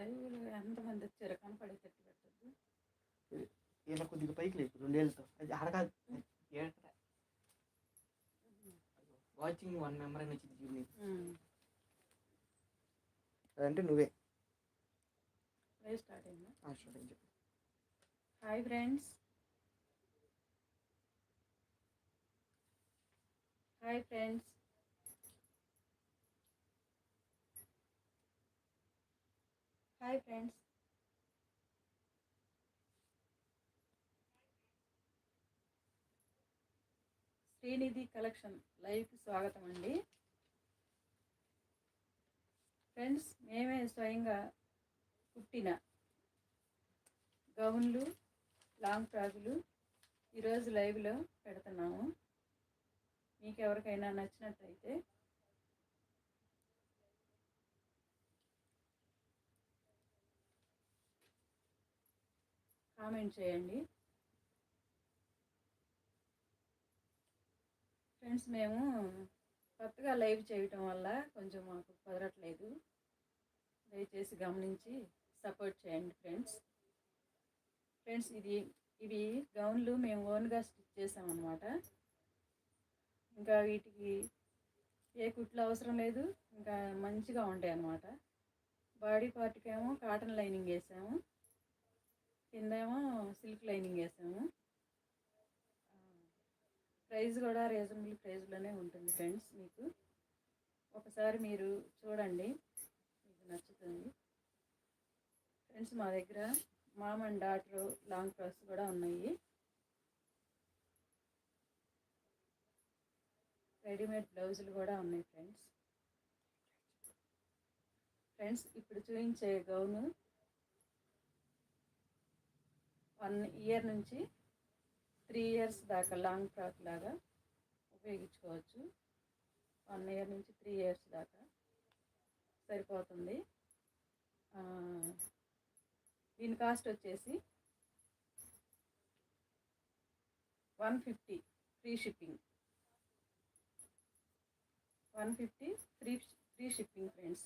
లైవ్లో ఎంతమంది వచ్చారో కనపడేటట్టు పెట్టద్దు. ఈయన కొద్దిగా పైకి లేదు 2 ఏళ్ళతో అది అడగాలి. వాచింగ్ 1 మెంబర్ అని వచ్చింది చూడు నీకు. అదంటే నువ్వే. లైవ్ స్టార్ట్ అయిందా? స్టార్ట్ అయింది. Hi friends, hi friends, hi friends. Srinidhi collection లైవ్కి స్వాగతం అండి. ఫ్రెండ్స్, మేమే స్వయంగా కుట్టిన గౌన్లు, లాంగ్ ఫ్రాకులు ఈరోజు లైవ్లో పెడుతున్నాము. మీకు ఎవరికైనా నచ్చినట్టయితే కామెంట్ చేయండి. ఫ్రెండ్స్, మేము కొత్తగా లైవ్ చేయటం వల్ల కొంచెం మాకు కుదరట్లేదు. దయచేసి గమనించి సపోర్ట్ చేయండి ఫ్రెండ్స్. ఇవి గౌన్లు మేము ఓన్గా స్టిచ్ చేసామన్నమాట. ఇంకా వీటికి ఏ కుట్లు అవసరం లేదు, ఇంకా మంచిగా ఉంటాయి అన్నమాట. బాడీ పార్ట్కి ఏమో కాటన్ లైనింగ్ వేసాము, కిందేమో సిల్క్ లైనింగ్ వేసాము. ప్రైస్ కూడా రీజనబుల్ ప్రైస్లోనే ఉంటుంది ఫ్రెండ్స్. మీకు ఒకసారి మీరు చూడండి, మీకు నచ్చుతుంది ఫ్రెండ్స్. మా దగ్గర ma'am and daughter long frocks కూడా ఉన్నాయి. రెడీమేడ్ బ్లౌజులు కూడా ఉన్నాయి ఫ్రెండ్స్. ఇప్పుడు చూపించే గౌను 1 ఇయర్ నుంచి 3 ఇయర్స్ దాకా లాంగ్ ఫ్రాక్ లాగా ఉపయోగించుకోవచ్చు. 1 ఇయర్ నుంచి 3 ఇయర్స్ దాకా సరిపోతుంది. దీని కాస్ట్ వచ్చేసి 150 free shipping. 150 free shipping friends.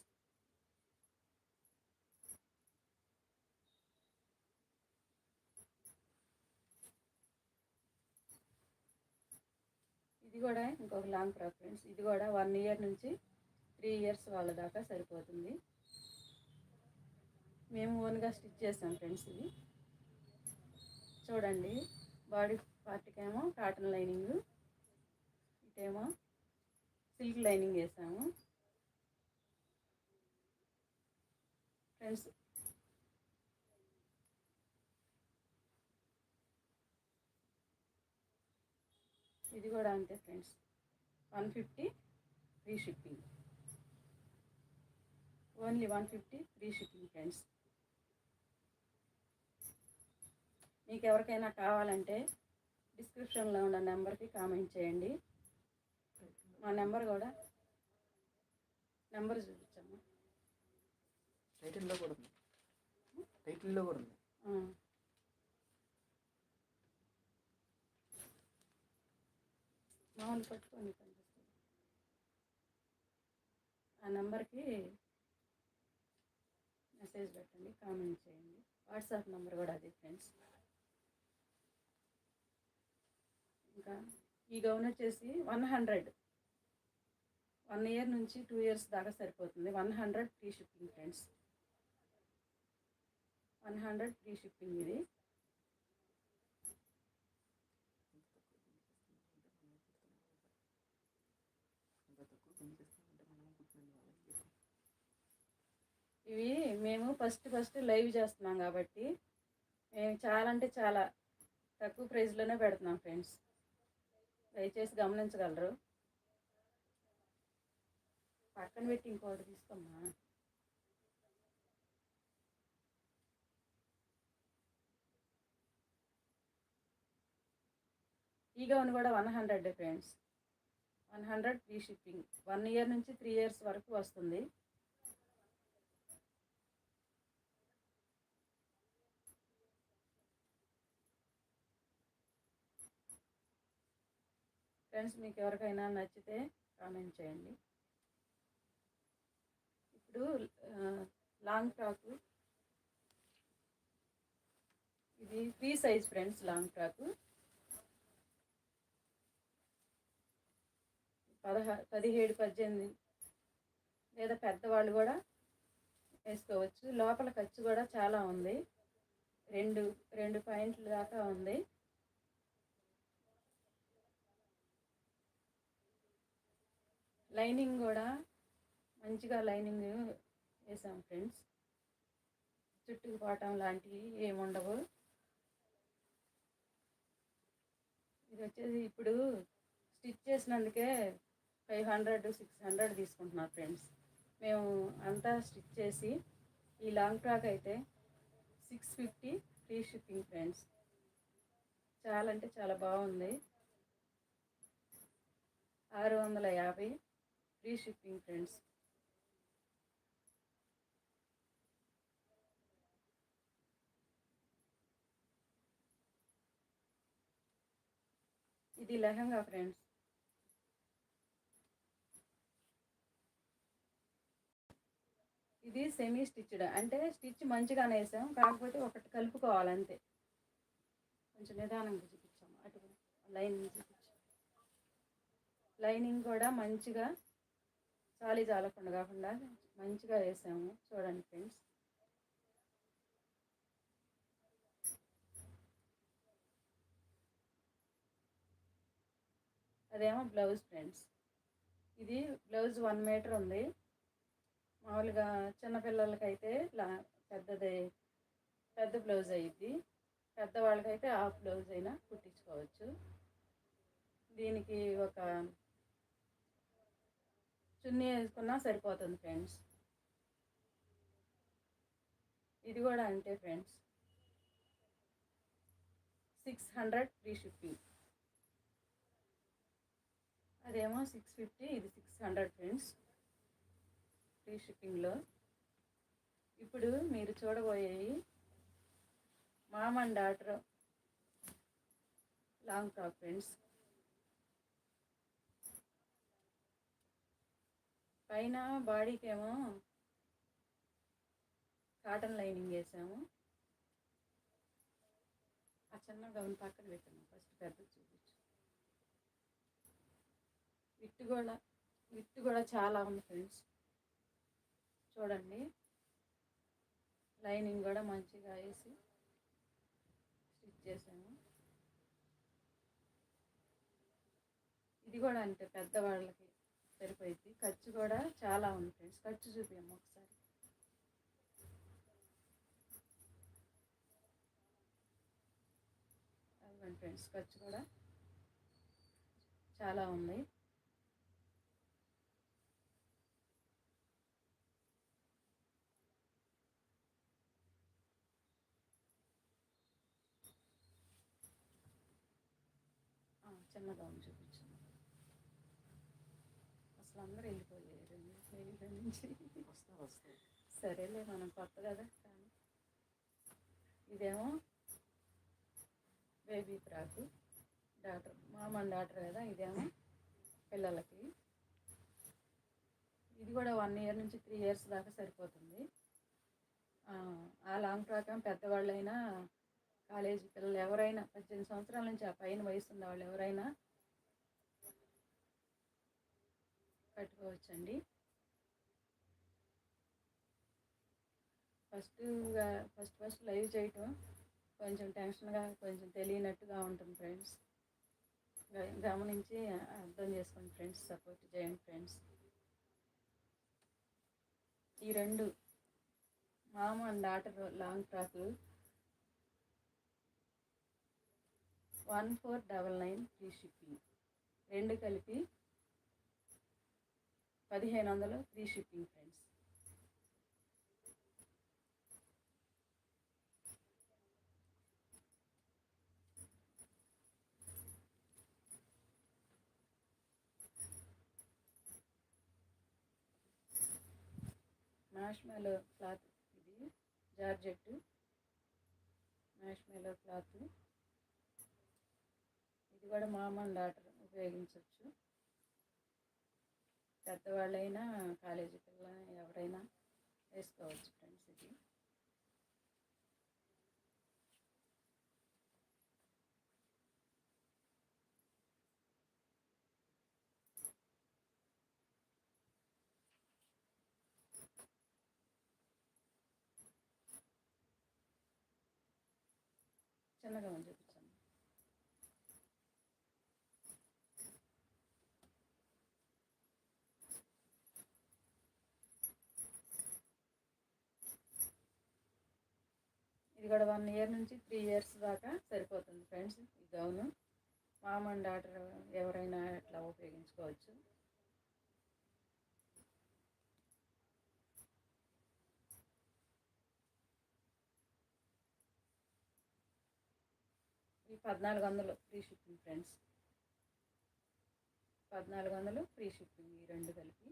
ఇది కూడా ఇంకొక లాంగ్ ఫ్రాక్ ఫ్రెండ్స్. ఇది కూడా 1 ఇయర్ నుంచి 3 ఇయర్స్ వాళ్ళ దాకా సరిపోతుంది. మేము ఓన్గా స్టిచ్ చేసాం ఫ్రెండ్స్. ఇది చూడండి, బాడీ పార్ట్కేమో కాటన్ లైనింగ్, ఇటేమో సిల్క్ లైనింగ్ వేసాము ఫ్రెండ్స్. ఇది కూడా అంతే friends, 150 free shipping. Only 150 free shipping friends. మీకు ఎవరికైనా కావాలంటే డిస్క్రిప్షన్లో ఉన్న నెంబర్కి కామెంట్ చేయండి. మా నెంబర్ చూపించమ్మా. టైటిల్లో కూడా ఉంది. మామూలు పట్టుకొని కనిపిస్తుంది. ఆ నెంబర్కి మెసేజ్ పెట్టండి, కామెంట్ చేయండి. వాట్సాప్ నెంబర్ కూడా అది ఫ్రెండ్స్. ఇంకా ఈ గౌన్ వచ్చేసి 100, 1 ఇయర్ నుంచి 2 ఇయర్స్ దాకా సరిపోతుంది. 100 free shipping friends. 100 free shipping. ఇది ఇవి మేము ఫస్ట్ లైవ్ చేస్తున్నాం కాబట్టి మేము చాలా అంటే చాలా తక్కువ ప్రైస్లోనే పెడుతున్నాం ఫ్రెండ్స్. దయచేసి గమనించగలరు. పక్కన పెట్టి ఇంకోటి తీసుకోమ్మా. ఈ గౌన్ కూడా 100 ఫ్రెండ్స్. 100 free shipping. 1 ఇయర్ నుంచి 3 ఇయర్స్ వరకు వస్తుంది. ఫ్రెండ్స్, మీకు ఎవరికైనా నచ్చితే కామెంట్ చేయండి. ఇప్పుడు long frock free size friends long frock 17, 18 లేదా పెద్దవాళ్ళు కూడా వేసుకోవచ్చు. లోపల ఖర్చు కూడా చాలా ఉంది, రెండు పాయింట్ల దాకా ఉంది. లైనింగ్ కూడా మంచిగా లైనింగ్ వేసాం ఫ్రెండ్స్. చుట్టుకు పోవటం లాంటివి ఏముండవు. ఇది వచ్చేసి ఇప్పుడు స్టిచ్ చేసినందుకే 500, 600 తీసుకుంటున్నారు ఫ్రెండ్స్. మేము అంతా స్టిచ్ చేసి ఈ లాంగ్ ఫ్రాక్ అయితే 650 ఫ్రీ షిప్పింగ్ ఫ్రెండ్స్. చాలా అంటే చాలా బాగుంది. 650 ఫ్రీ షిప్పింగ్ ఫ్రెండ్స్. ఇది లెహంగా ఫ్రెండ్స్. ఇది సెమీ స్టిచ్డ్, అంటే స్టిచ్ మంచిగానే వేసాం, కాకపోతే ఒకటి కలుపుకోవాలంతే. కొంచెం నిదానంగా చూపించాము, అటు లైనింగ్ చూపించాము. లైనింగ్ కూడా మంచిగా చాలీ జాలకుండా కాకుండా మంచిగా వేసాము. చూడండి ఫ్రెండ్స్. అదేమో బ్లౌజ్ ఫ్రెండ్స్. ఇది బ్లౌజ్ 1 మీటర్ ఉంది. మామూలుగా చిన్నపిల్లలకైతే పెద్ద బ్లౌజ్ అయ్యిద్ది. పెద్దవాళ్ళకైతే హాఫ్ బ్లౌజ్ అయినా కుట్టించుకోవచ్చు. దీనికి ఒక చున్నీ వేసుకున్నా సరిపోతుంది ఫ్రెండ్స్. ఇది కూడా అంతే ఫ్రెండ్స్, 600 ఫ్రీ షిప్పింగ్. అదేమో 650, ఇది 600 ఫ్రెండ్స్ ఫ్రీ షిప్పింగ్లో. ఇప్పుడు మీరు చూడబోయేవి mom and daughter long frock friends. పైన బాడీకేమో కాటన్ లైనింగ్ వేసాము. ఆ చిన్న గౌన్ పక్కన పెట్టాము, ఫస్ట్ పెద్ద చూపించు. విట్టు కూడా చాలా ఉంది ఫ్రెండ్స్. చూడండి, లైనింగ్ కూడా మంచిగా వేసి స్టిచ్ చేసాము. ఇది కూడా అంటే పెద్దవాళ్ళకి సరిపోయింది. ఖర్చు కూడా చాలా ఉంది ఫ్రెండ్స్. ఖర్చు చూపించాము ఒకసారి. అదిగోండి ఫ్రెండ్స్, ఖర్చు కూడా చాలా ఉంది. చిన్నగా ఉంది చూపించాను. అసలు అందరూ వెళ్ళిపోయారు నుంచి. సరేలే, మనం కొత్త కదా. కానీ ఇదేమో baby frock, daughter ma'am and daughter కదా. ఇదేమో పిల్లలకి. ఇది కూడా 1 ఇయర్ నుంచి 3 ఇయర్స్ దాకా సరిపోతుంది. ఆ లాంగ్ ఫ్రాక్ పెద్దవాళ్ళైనా, కాలేజీ పిల్లలు ఎవరైనా, 18 సంవత్సరాల నుంచి ఆ పైన వయసు ఉన్న వాళ్ళు ఎవరైనా కట్టుకోవచ్చండి. ఫస్ట్ లైవ్ చేయటం కొంచెం టెన్షన్గా, కొంచెం తెలియనట్టుగా ఉంటుంది ఫ్రెండ్స్. గమనించి అర్థం చేసుకోండి ఫ్రెండ్స్, సపోర్ట్ చేయండి ఫ్రెండ్స్. ఈ 2 ma'am and daughter long frock 1499 free shipping. 2 కలిపి 1500 ఫ్రీ షిప్పింగ్ ఫ్రెండ్స్. మ్యాష్మెలో క్లాత్, ఇది జార్జెట్ మ్యాష్మెలో క్లాత్. ఇది కూడా మామ్ అండ్ డాటర్ ఉపయోగించవచ్చు. పెద్దవాళ్ళైనా, కాలేజీ పిల్లలు ఎవరైనా వేసుకోవచ్చు ఫ్రెండ్స్. ఇది చిన్న గౌన్ చూపించాను. ఇది కూడా 1 ఇయర్ నుంచి 3 ఇయర్స్ దాకా సరిపోతుంది ఫ్రెండ్స్. ఈ గౌను మామ్ అండ్ డాటర్ ఎవరైనా ఇట్లా ఉపయోగించుకోవచ్చు. ఈ 1400 free shipping friends. 1400 free shipping ఈ రెండు కలిపి.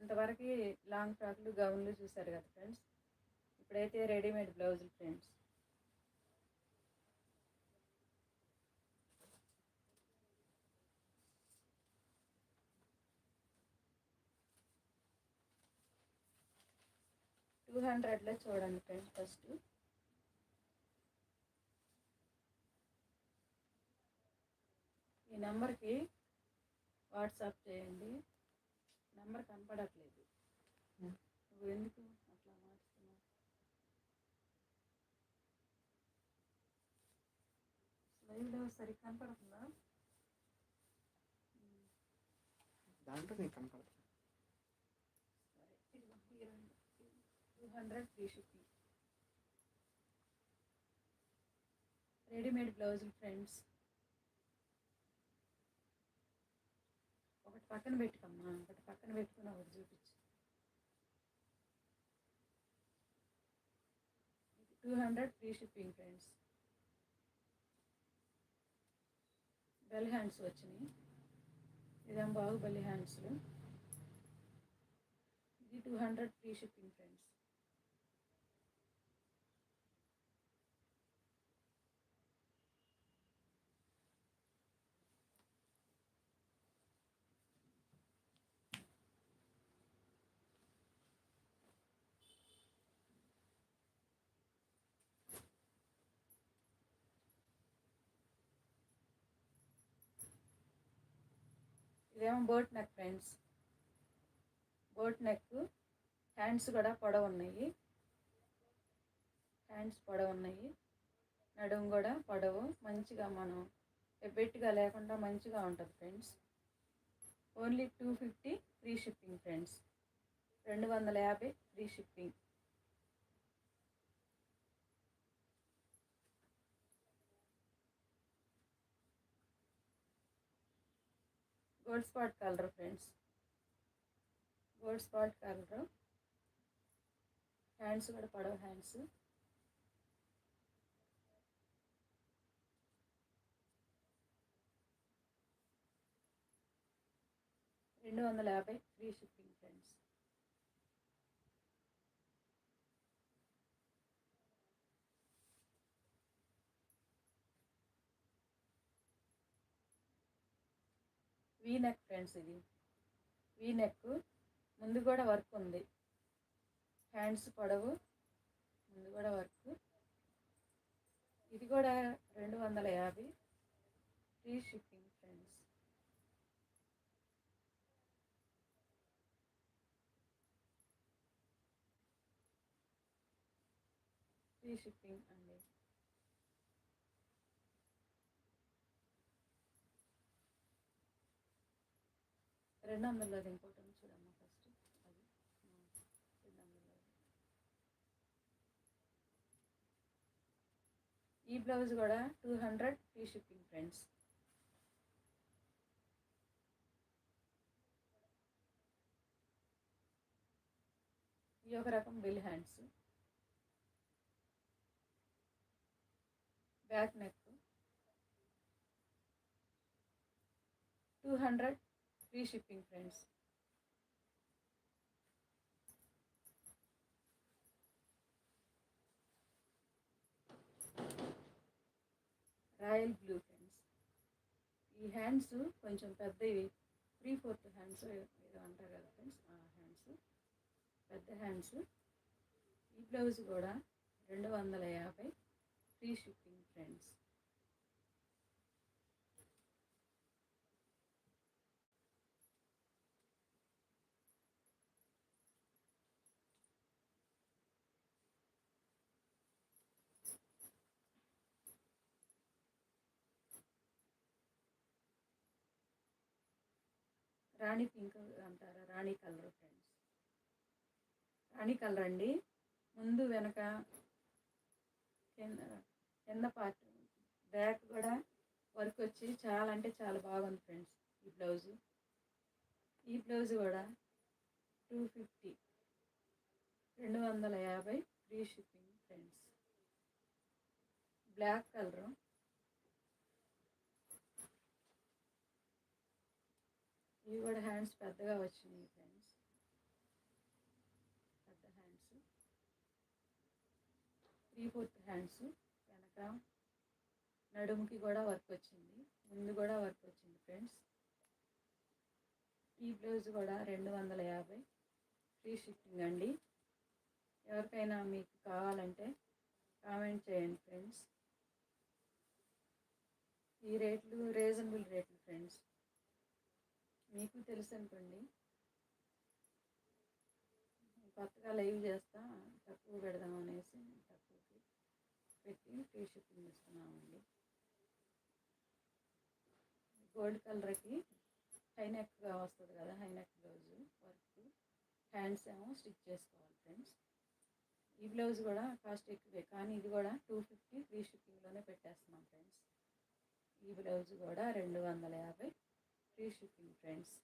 ఇంతవరకు లాంగ్ ఫ్రాక్లు గౌన్లు చూసారు కదా ఫ్రెండ్స్. ఇప్పుడైతే రెడీమేడ్ బ్లౌజులు ఫ్రెండ్స్. $200లో చూడండి ఫ్రెండ్స్. ఫస్ట్ ఈ నెంబర్కి వాట్సాప్ చేయండి. నెంబర్ కనపడట్లేదు. నువ్వు ఎందుకు అట్లా మార్చుతున్నావు? స్లైడ్లో సరిగ్గా కనపడుతుందా? దాంట్లో నీకు కనపడుతుంది. సరే, 200 ఫ్రీ షిప్పింగ్. రెడీమేడ్ బ్లౌజులు ఫ్రెండ్స్. ఒకటి పక్కన పెట్టుకమ్మా, ఒకటి పక్కన పెట్టుకుని ఒకటి చూపించు. 200 free shipping friends. Bell hands వచ్చినాయి. ఇదేం బాహుబలి హ్యాండ్స్లు. ఇది 200 ఫ్రీ షిప్పింగ్ ఫ్రెండ్స్. ఇదేమో boat neck friends. Boat neck. Hands కూడా పొడవు ఉన్నాయి. హ్యాండ్స్ పొడవు ఉన్నాయి. నడుము కూడా పొడవు. మంచిగా మనం ఎబ్బెట్టుగా లేకుండా మంచిగా ఉంటుంది friends. Only 250 free shipping friends. 250 free shipping. Gold spot colour friends. Gold spot colour. Hands కూడా పొడవు hands. $250 free shipping friends. V neck friends. ఇది వీ నెక్. ముందు కూడా వర్క్ ఉంది. హ్యాండ్స్ పొడవు, ముందు కూడా వర్క్. ఇది కూడా 250 free shipping friends. Free shipping అండి. రెండు వందలది ఇంకోటి ఉంది చూడమ్మా ఫస్ట్. అది 200. ఈ బ్లౌజ్ కూడా 200 ఫ్రీ షిప్పింగ్ ఫ్రెండ్స్. ఈ ఒక రకం bill hands. Back neck. 200 free shipping friends. Royal blue friends. ఈ హ్యాండ్స్ కొంచెం పెద్దవి. 3/4 హ్యాండ్స్ ఏదో అంటారు కదా ఫ్రెండ్స్. ఆ హ్యాండ్స్ పెద్ద హ్యాండ్స్. ఈ బ్లౌజ్ కూడా 250 ఫ్రీ షిప్పింగ్ ఫ్రెండ్స్. రాణి పింక్ అంటారా, రాణి కలర్ ఫ్రెండ్స్. రాణి కలర్ అండి. ముందు వెనక కింద కింద పార్ట్ బ్యాక్ కూడా వర్క్ వచ్చి చాలా అంటే చాలా బాగుంది ఫ్రెండ్స్. ఈ బ్లౌజ్ కూడా 250, 250 free shipping friends. Black colour, ఇవి కూడా హ్యాండ్స్ పెద్దగా వచ్చినాయి ఫ్రెండ్స్. పెద్ద హ్యాండ్స్, 3/4 హ్యాండ్స్. వెనక నడుముకి కూడా వర్క్ వచ్చింది, ముందు కూడా వర్క్ వచ్చింది ఫ్రెండ్స్. ఈ బ్లౌజ్ కూడా 250 ఫ్రీ షిప్పింగ్ అండి. ఎవరికైనా మీకు కావాలంటే కామెంట్ చేయండి ఫ్రెండ్స్. ఈ రేట్లు రీజనబుల్ రేట్లు ఫ్రెండ్స్. మీకు తెలుసు అనుకోండి, కొత్తగా లైవ్ చేస్తా, తక్కువ పెడదాం అనేసి తక్కువకి పెట్టి ఫ్రీ షిప్పింగ్ ఇస్తున్నామండి. గోల్డ్ కలర్కి హైనెక్గా వస్తుంది కదా, హైనెక్ బ్లౌజు వర్క్, హ్యాండ్స్ ఏమో స్టిచ్ చేసుకోవాలి ఫ్రెండ్స్. ఈ బ్లౌజ్ కూడా కాస్ట్ ఎక్కువే, కానీ ఇది కూడా 250 ఫ్రీ షిప్పింగ్లోనే పెట్టేస్తున్నాం ఫ్రెండ్స్. ఈ బ్లౌజ్ కూడా 250 ఫ్రీ షిప్పింగ్ ఫ్రెండ్స్.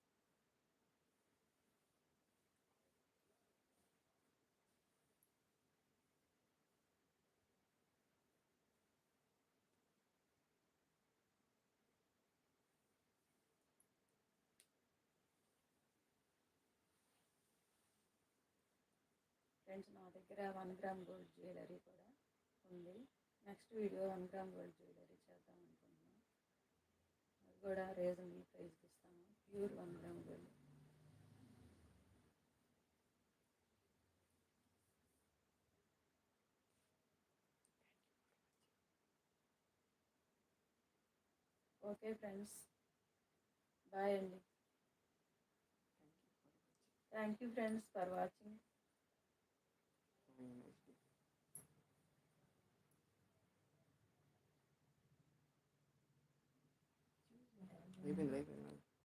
ఫ్రెండ్స్, నా దగ్గర 1 గ్రామ్ గోల్డ్ జ్యువెలరీ కూడా ఉంది. Next video 1 gram gold jewellery చేద్దాం అనుకుంటున్నాం. అది కూడా రీజనబుల్ ప్రైస్కి ఇస్తాము, pure 1 gram gold. Okay friends, bye అండి. Thank you friends for watching. అయిపోయింది.